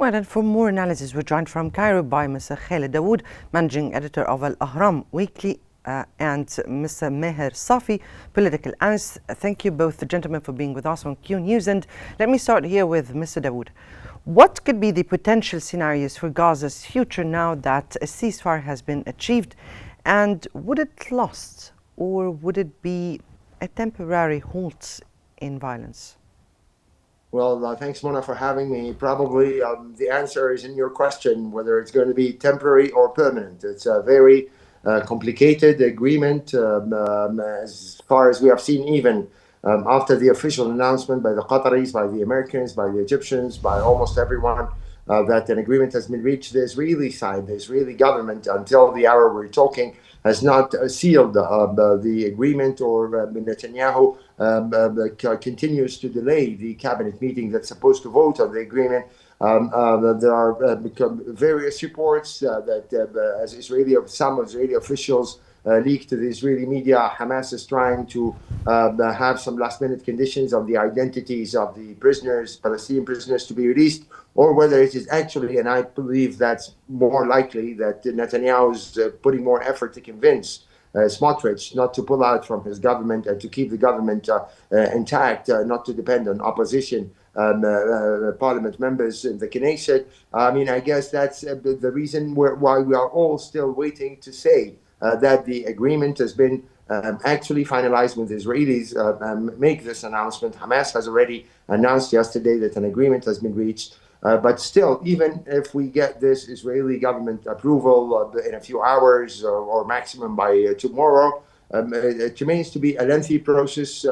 Well, and for more analysis, we're joined from Cairo by Mr. Khaled Dawood, managing editor of Al Ahram Weekly, and Mr. Meher Safi, political analyst. Thank you both, gentlemen, for being with us on Qnews. And let me start here with Mr. Dawood. What could be the potential scenarios for Gaza's future now that a ceasefire has been achieved? And would it last, or would it be a temporary halt in violence? Well, thanks, Mona, for having me. Probably the answer is in your question, whether it's going to be temporary or permanent. It's a very complicated agreement as far as we have seen, even after the official announcement by the Qataris, by the Americans, by the Egyptians, by almost everyone that an agreement has been reached. The Israeli government, until the hour we're talking, has not sealed the agreement, or Netanyahu continues to delay the cabinet meeting that's supposed to vote on the agreement. There are various reports that as some Israeli officials leaked to the Israeli media, Hamas is trying to have some last-minute conditions on the identities of the prisoners, Palestinian prisoners, to be released, or whether it is actually, and I believe that's more likely, that Netanyahu is putting more effort to convince Smotrich not to pull out from his government and to keep the government intact, not to depend on opposition parliament members in the Knesset. I mean, I guess that's the reason why we are all still waiting to say that the agreement has been actually finalized when the Israelis make this announcement. Hamas has already announced yesterday that an agreement has been reached. But still, even if we get this Israeli government approval in a few hours or maximum by tomorrow, it remains to be a lengthy process,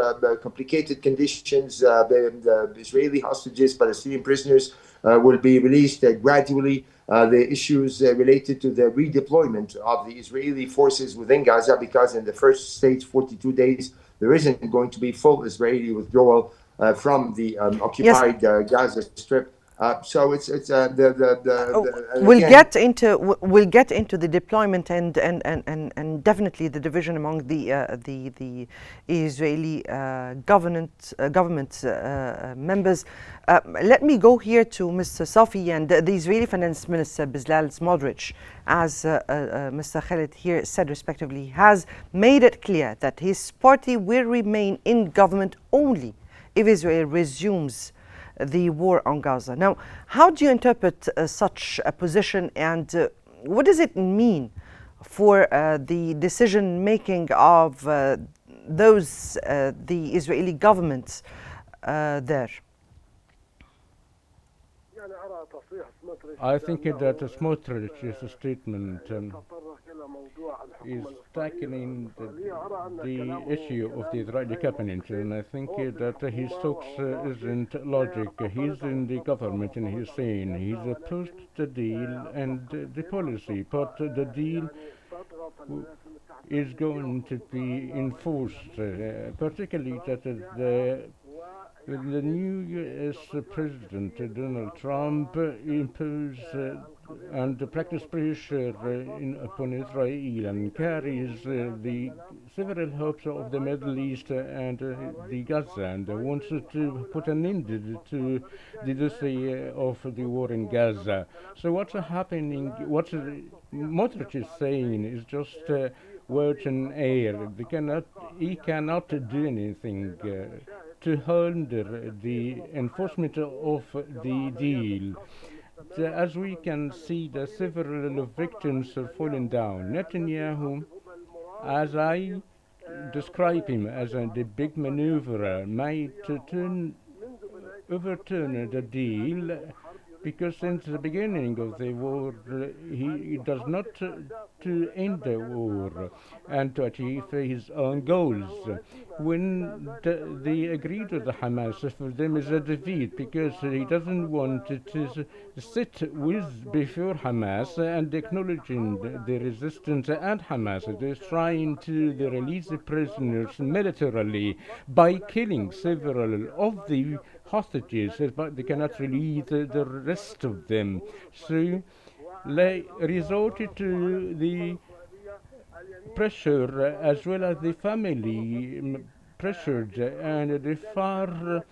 complicated conditions. The Israeli hostages, Palestinian prisoners, will be released gradually. The issues related to the redeployment of the Israeli forces within Gaza, because in the first stage, 42 days, there isn't going to be full Israeli withdrawal from the occupied Gaza Strip. So it's we'll get into the deployment and definitely the division among the Israeli government members. Let me go here to Mr. Safi and the Israeli Finance Minister Bezalel Smotrich, as Mr. Khaled here said respectively, has made it clear that his party will remain in government only if Israel resumes the war on Gaza. Now, how do you interpret such a position, and what does it mean for the decision making of those the Israeli government there? I think that Smotrich's statement is tackling the issue of the Israeli cabinet, and I think that his talks isn't logic. He's in the government and he's saying he's opposed the deal and the policy, but the deal is going to be enforced, particularly that the new U.S. President Donald Trump imposed and practiced pressure upon Israel and carries the several hopes of the Middle East and the Gaza, and wants to put an end to the delay of the war in Gaza. So what's happening, what Motrich is saying is just words in air. He cannot do anything to hinder the enforcement of the deal. As we can see, the several victims are falling down. Netanyahu, as I describe him as the big maneuverer, might overturn the deal, because since the beginning of the war he does not to end the war and to achieve his own goals. When they agreed with the Hamas, for them is a defeat, because he doesn't want to sit with before Hamas and acknowledging the resistance and Hamas. They're trying to release the prisoners militarily by killing several of the hostages, but they cannot release the rest of them. So they resorted to the pressure as well as the family pressured, and the far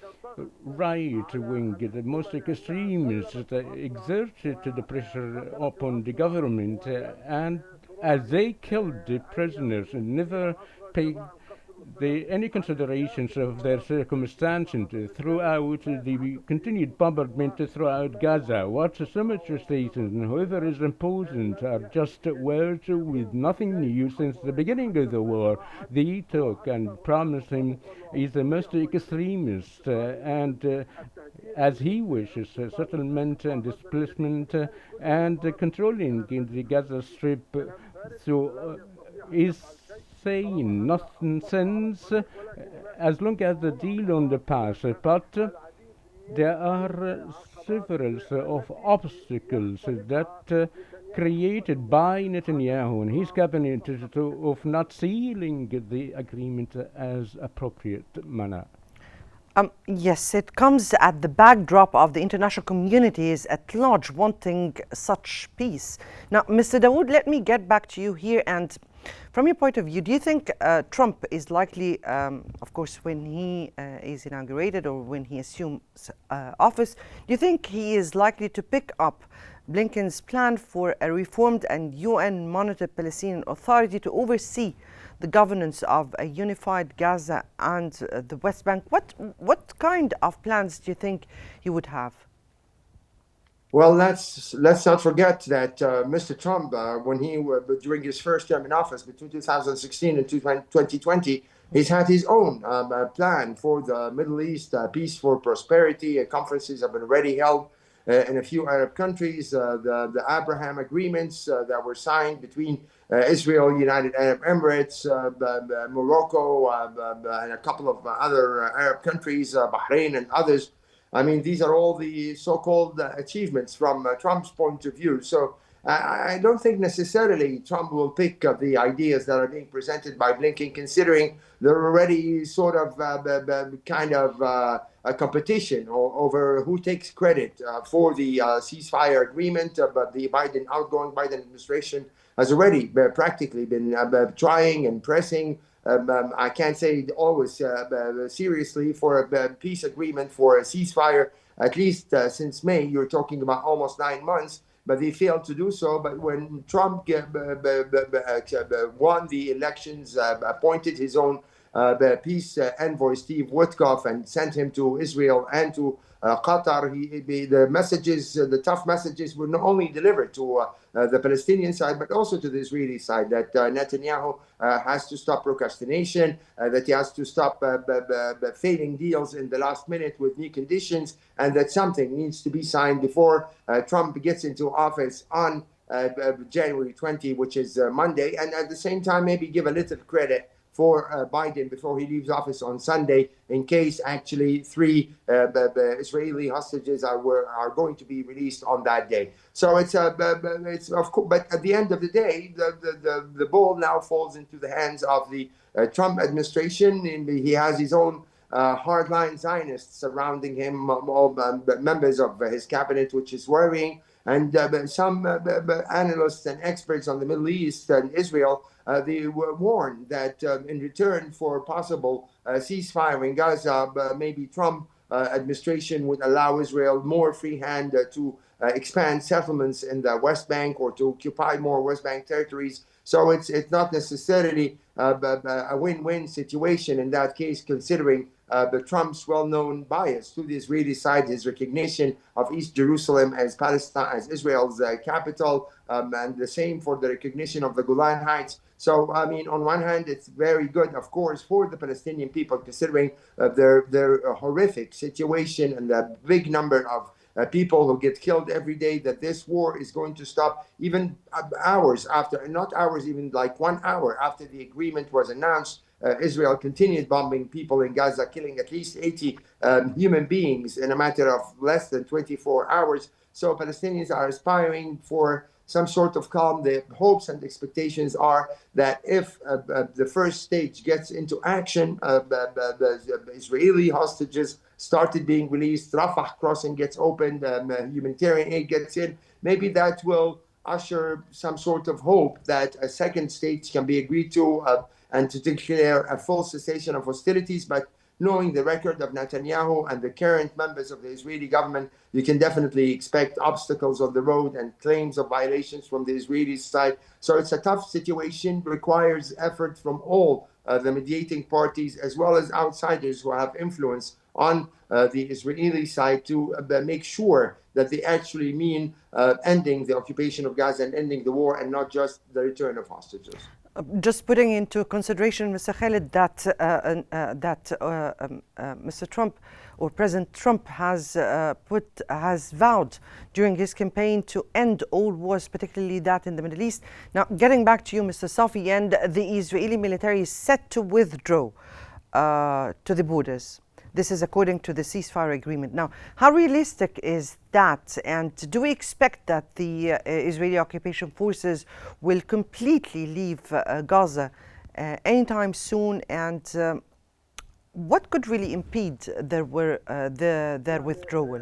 right wing, the most extremists exerted the pressure upon the government, and as they killed the prisoners and never paid any considerations of their circumstances throughout the continued bombardment throughout Gaza. What some stations, however, is important are just words with nothing new since the beginning of the war. They took and promised him is the most extremist and as he wishes settlement and displacement and controlling in the Gaza Strip. Is saying nonsense as long as the deal on the pass, but there are several of obstacles that created by Netanyahu and his cabinet of not sealing the agreement as appropriate manner. Yes, it comes at the backdrop of the international communities at large wanting such peace. Now, Mr. Dawood, let me get back to you here. And from your point of view, do you think Trump is likely, of course, when he is inaugurated or when he assumes office, do you think he is likely to pick up Blinken's plan for a reformed and UN monitored Palestinian Authority to oversee the governance of a unified Gaza and the West Bank? What kind of plans do you think he would have? Well, let's not forget that Mr. Trump, when he during his first term in office between 2016 and 2020, he's had his own plan for the Middle East, peace for prosperity. Conferences have been already held in a few Arab countries. The Abraham agreements that were signed between Israel, United Arab Emirates, Morocco, and a couple of other Arab countries, Bahrain and others. I mean, these are all the so-called achievements from Trump's point of view. So I don't think necessarily Trump will pick up the ideas that are being presented by Blinken, considering they're already sort of kind of a competition over who takes credit for the ceasefire agreement. But the outgoing Biden administration has already practically been trying and pressing. I can't say always seriously for a peace agreement, for a ceasefire, at least since May. You're talking about almost 9 months, but they failed to do so. But when Trump won the elections, appointed his own peace envoy, Steve Witkoff, and sent him to Israel and to Qatar, the tough messages were not only delivered to the Palestinian side, but also to the Israeli side, that Netanyahu has to stop procrastination, that he has to stop failing deals in the last minute with new conditions, and that something needs to be signed before Trump gets into office on January 20, which is Monday, and at the same time maybe give a little credit for Biden before he leaves office on Sunday, in case actually 3 Israeli hostages are going to be released on that day. So it's of course, but at the end of the day, the ball now falls into the hands of the Trump administration. He has his own hardline Zionists surrounding him, all members of his cabinet, which is worrying. And some analysts and experts on the Middle East and Israel, they were warned that in return for possible ceasefire in Gaza, maybe Trump administration would allow Israel more free hand to expand settlements in the West Bank or to occupy more West Bank territories. So it's not necessarily a win-win situation in that case, considering the Trump's well-known bias to the Israeli side, his recognition of East Jerusalem as Palestine, as Israel's capital, and the same for the recognition of the Golan Heights. So, I mean, on one hand, it's very good, of course, for the Palestinian people, considering their horrific situation and the big number of people who get killed every day, that this war is going to stop even hours after, not hours, even like 1 hour after the agreement was announced. Israel continued bombing people in Gaza, killing at least 80 human beings in a matter of less than 24 hours. So Palestinians are aspiring for some sort of calm. The hopes and expectations are that if the first stage gets into action, the Israeli hostages started being released, Rafah crossing gets opened, humanitarian aid gets in, maybe that will usher some sort of hope that a second stage can be agreed to and to declare a full cessation of hostilities. But knowing the record of Netanyahu and the current members of the Israeli government, you can definitely expect obstacles on the road and claims of violations from the Israeli side. So it's a tough situation, requires effort from all the mediating parties, as well as outsiders who have influence on the Israeli side to make sure that they actually mean ending the occupation of Gaza and ending the war, and not just the return of hostages. Just putting into consideration, Mr. Khalid, that Mr. Trump or President Trump has vowed during his campaign to end all wars, particularly that in the Middle East. Now, getting back to you, Mr. Safi, and the Israeli military is set to withdraw to the borders. This is according to the ceasefire agreement. Now, how realistic is that? And do we expect that the Israeli occupation forces will completely leave Gaza anytime soon? And what could really impede their withdrawal?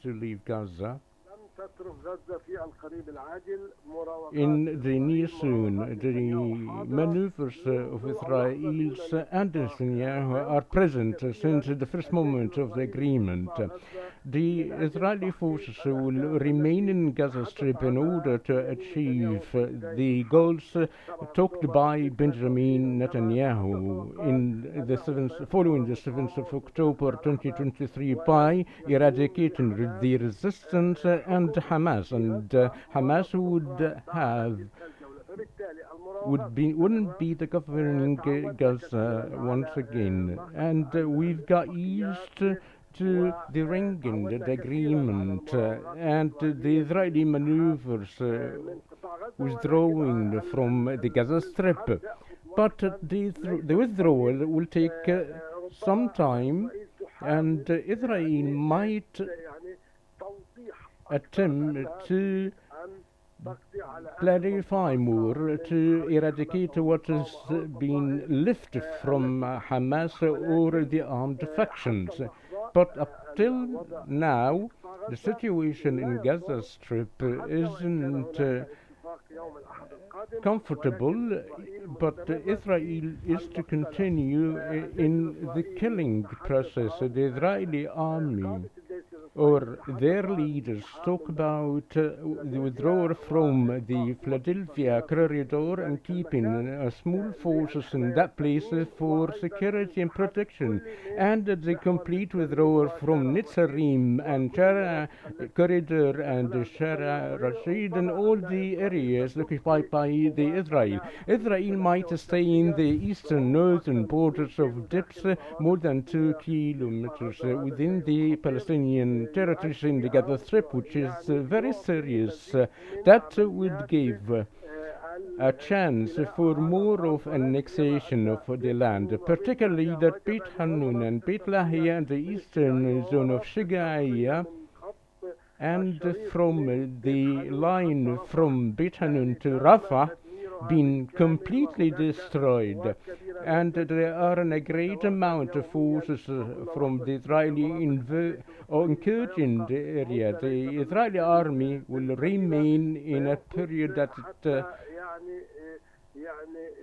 To leave Gaza. In the near soon, the maneuvers of Israel and Netanyahu are present since the first moment of the agreement. The Israeli forces will remain in Gaza Strip in order to achieve the goals talked by Benjamin Netanyahu following the 7th of October 2023 by eradicating the resistance and Hamas, and Hamas wouldn't be the governing Gaza once again, and we've got used to the ringing, the agreement, and the Israeli maneuvers withdrawing from the Gaza Strip. But the withdrawal will take some time, and Israel might attempt to clarify more, to eradicate what has been left from Hamas or the armed factions. But up till now, the situation in Gaza Strip isn't comfortable, but Israel is to continue in the killing process. The Israeli army or their leaders talk about the withdrawal from the Philadelphia corridor and keeping small forces in that place for security and protection, and the complete withdrawal from Netzarim and Shara corridor and Shara Rashid and all the areas occupied by the Israel. Israel might stay in the eastern northern borders of depths more than 2 kilometers within the Palestinian territories in the Gaza Strip, which is very serious. That would give a chance for more of annexation of the land, particularly that Beit Hanun and Beit Lahia and the eastern zone of Shigaiya, and from the line from Beit Hanun to Rafah been completely destroyed, and there are a great amount of forces from the Israeli incursion area. The Israeli army will remain in a period that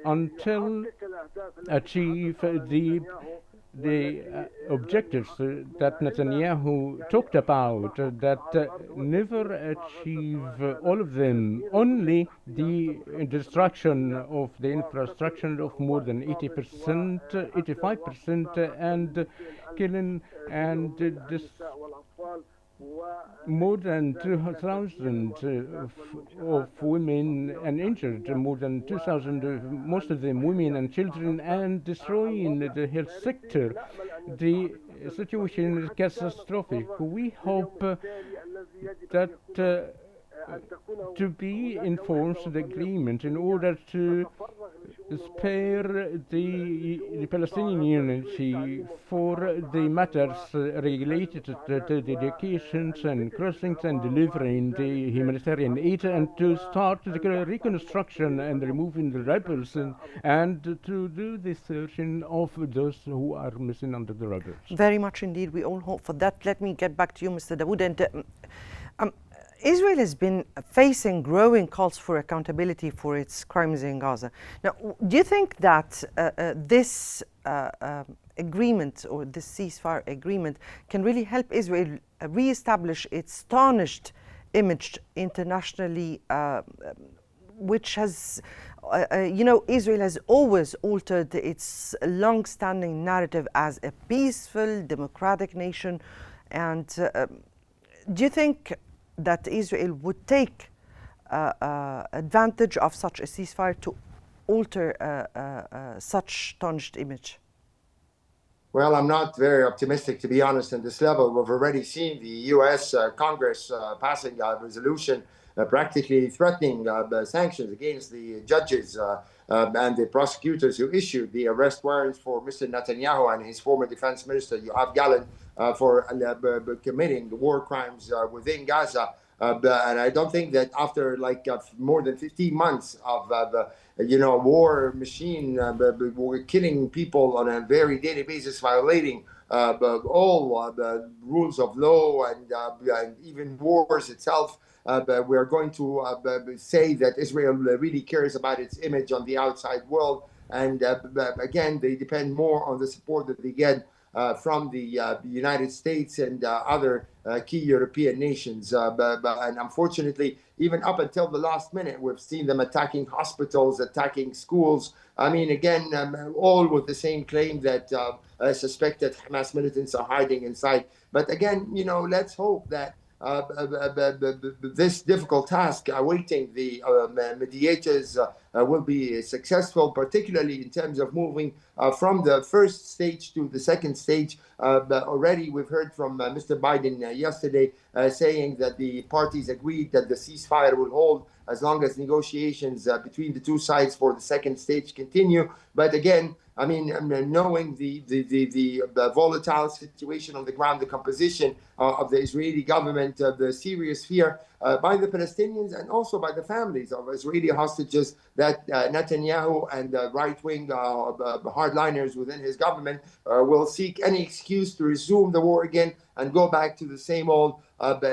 until achieve the objectives that Netanyahu talked about, that never achieve all of them, only the destruction of the infrastructure of more than 80%, 85%, and killing and more than 2,000 of women and injured, more than 2,000, most of them women and children, and destroying the health sector. The situation is catastrophic. We hope that to be enforced the agreement in order to spare the Palestinian unity for the matters related to the dedications and crossings and delivering the humanitarian aid, and to start the reconstruction and removing the rebels, and to do the searching of those who are missing under the rubble. Very much indeed. We all hope for that. Let me get back to you, Mr. Dawood. And Israel has been facing growing calls for accountability for its crimes in Gaza. Now, do you think that this agreement or this ceasefire agreement can really help Israel re-establish its tarnished image internationally, which has, Israel has always altered its long-standing narrative as a peaceful, democratic nation, and do you think that Israel would take advantage of such a ceasefire to alter such tarnished image? Well, I'm not very optimistic, to be honest, at this level. We've already seen the U.S. Congress passing a resolution practically threatening sanctions against the judges and the prosecutors who issued the arrest warrants for Mr. Netanyahu and his former defense minister, Yoav Gallant, for committing war crimes within Gaza. And I don't think that after more than 15 months of war machine killing people on a very daily basis, violating all the rules of law and even wars itself, we're going to say that Israel really cares about its image on the outside world. And again, they depend more on the support that they get from the United States and other key European nations. And unfortunately, even up until the last minute, we've seen them attacking hospitals, attacking schools. I mean, again, all with the same claim that suspected Hamas militants are hiding inside. But again, let's hope that this difficult task awaiting the mediators will be successful, particularly in terms of moving from the first stage to the second stage. But already we've heard from Mr. Biden yesterday saying that the parties agreed that the ceasefire will hold as long as negotiations between the two sides for the second stage continue. But again, I mean, knowing the volatile situation on the ground, the composition of the Israeli government, the serious fear by the Palestinians and also by the families of Israeli hostages that Netanyahu and the right-wing hardliners within his government will seek any excuse to resume the war again and go back to the same old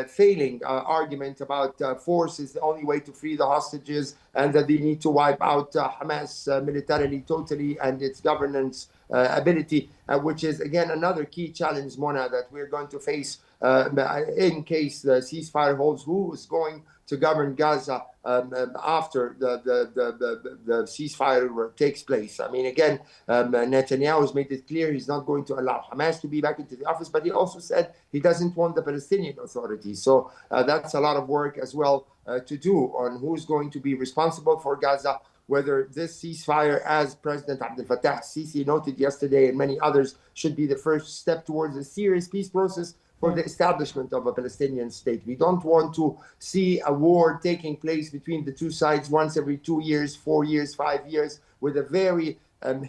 failing argument about force is the only way to free the hostages and that they need to wipe out Hamas militarily, totally, and its governance ability, which is, again, another key challenge, Mona, that we're going to face in case the ceasefire holds. Who is going to govern Gaza after the ceasefire takes place? I mean, again, Netanyahu has made it clear he's not going to allow Hamas to be back into the office, but he also said he doesn't want the Palestinian Authority. So that's a lot of work as well to do on who's going to be responsible for Gaza, whether this ceasefire, as President Abdel Fattah Sisi noted yesterday and many others, should be the first step towards a serious peace process for the establishment of a Palestinian state. We don't want to see a war taking place between the two sides once every 2 years, 4 years, 5 years, with a very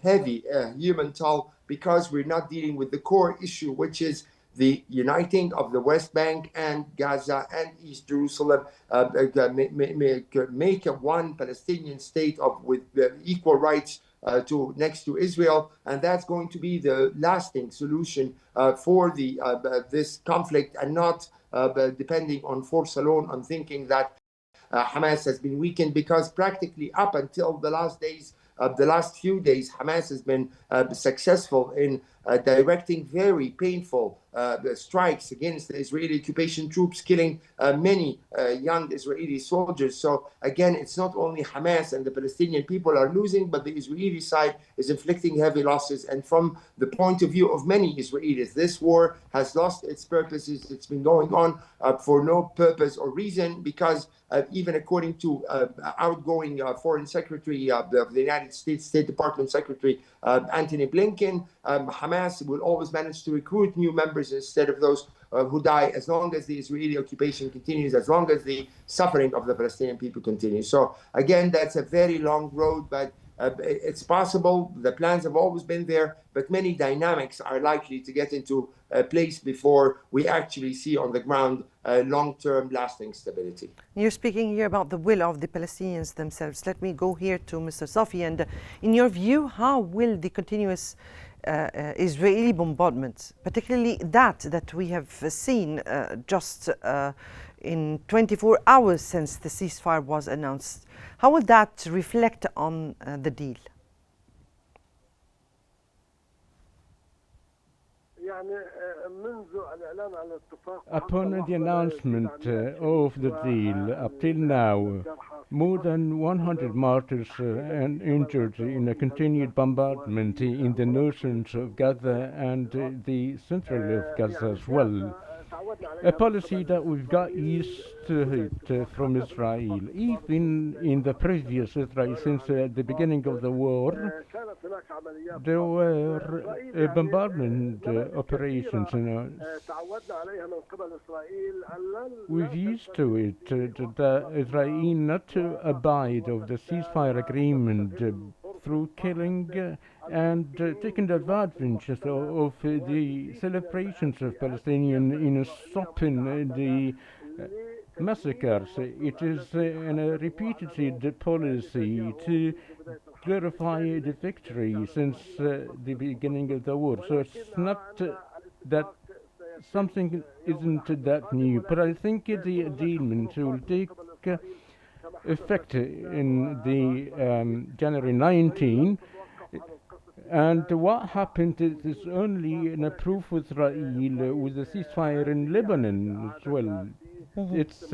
heavy human toll, because we're not dealing with the core issue, which is the uniting of the West Bank and Gaza and East Jerusalem, make a one Palestinian state with equal rights next to Israel, and that's going to be the lasting solution for this conflict, and not depending on force alone, on thinking that Hamas has been weakened, because practically up until the last few days, Hamas has been successful in directing very painful strikes against the Israeli occupation troops, killing many young Israeli soldiers. So again, it's not only Hamas and the Palestinian people are losing, but the Israeli side is inflicting heavy losses. And from the point of view of many Israelis, this war has lost its purposes. It's been going on for no purpose or reason, because even according to outgoing Foreign Secretary of the United States State Department Secretary Antony Blinken, Hamas will always manage to recruit new members instead of those who die, as long as the Israeli occupation continues, as long as the suffering of the Palestinian people continues. So again, that's a very long road, but it's possible. The plans have always been there, but many dynamics are likely to get into place before we actually see on the ground long-term lasting stability. You're speaking here about the will of the Palestinians themselves. Let me go here to Mr. Safi, and in your view, how will the continuous Israeli bombardments, particularly that we have seen just in 24 hours since the ceasefire was announced. How will that reflect on the deal? Upon the announcement of the deal, up till now, more than 100 martyrs and injured in a continued bombardment in the north of Gaza and the central of Gaza as well. A policy that we've got used to it from Israel. Even in the previous Israel, since the beginning of the war, there were bombardment operations. We've used to it, the Israel not to abide of the ceasefire agreement through killing and taking advantage of the celebrations of Palestinians in stopping the massacres. It is a repeated policy to glorify the victory since the beginning of the war. So it's not that something isn't that new, but I think the agreement will take effect in the January 19. And what happened is only a proof with Israel with the ceasefire in Lebanon as well. It's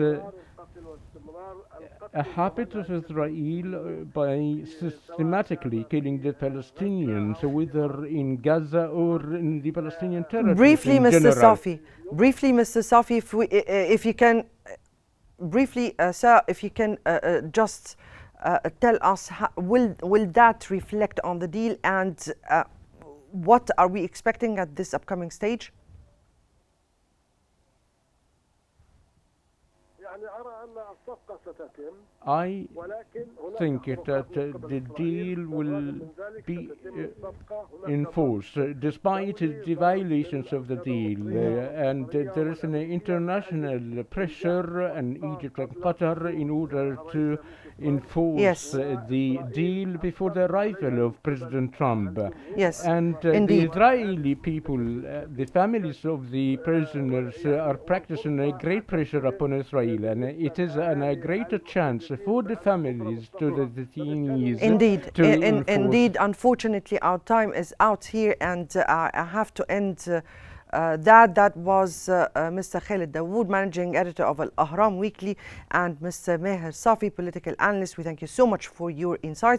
a habit of Israel by systematically killing the Palestinians, whether in Gaza or in the Palestinian territories. Briefly, Mr. Safi, if you can, briefly, sir, if you can just tell us, will that reflect on the deal, and what are we expecting at this upcoming stage? I think that the deal will be enforced despite the violations of the deal, and there is an international pressure and Egypt and Qatar in order to enforce the deal before the arrival of President Trump. Yes, and the Israeli people, the families of the prisoners are practicing a great pressure upon Israel, and it is a greater chance for the families to the detainees. Indeed, unfortunately our time is out here, and I have to end that was Mr. Khalid Dawood, managing editor of Al Ahram Weekly, and Mr. Meher Safi, political analyst. We thank you so much for your insights.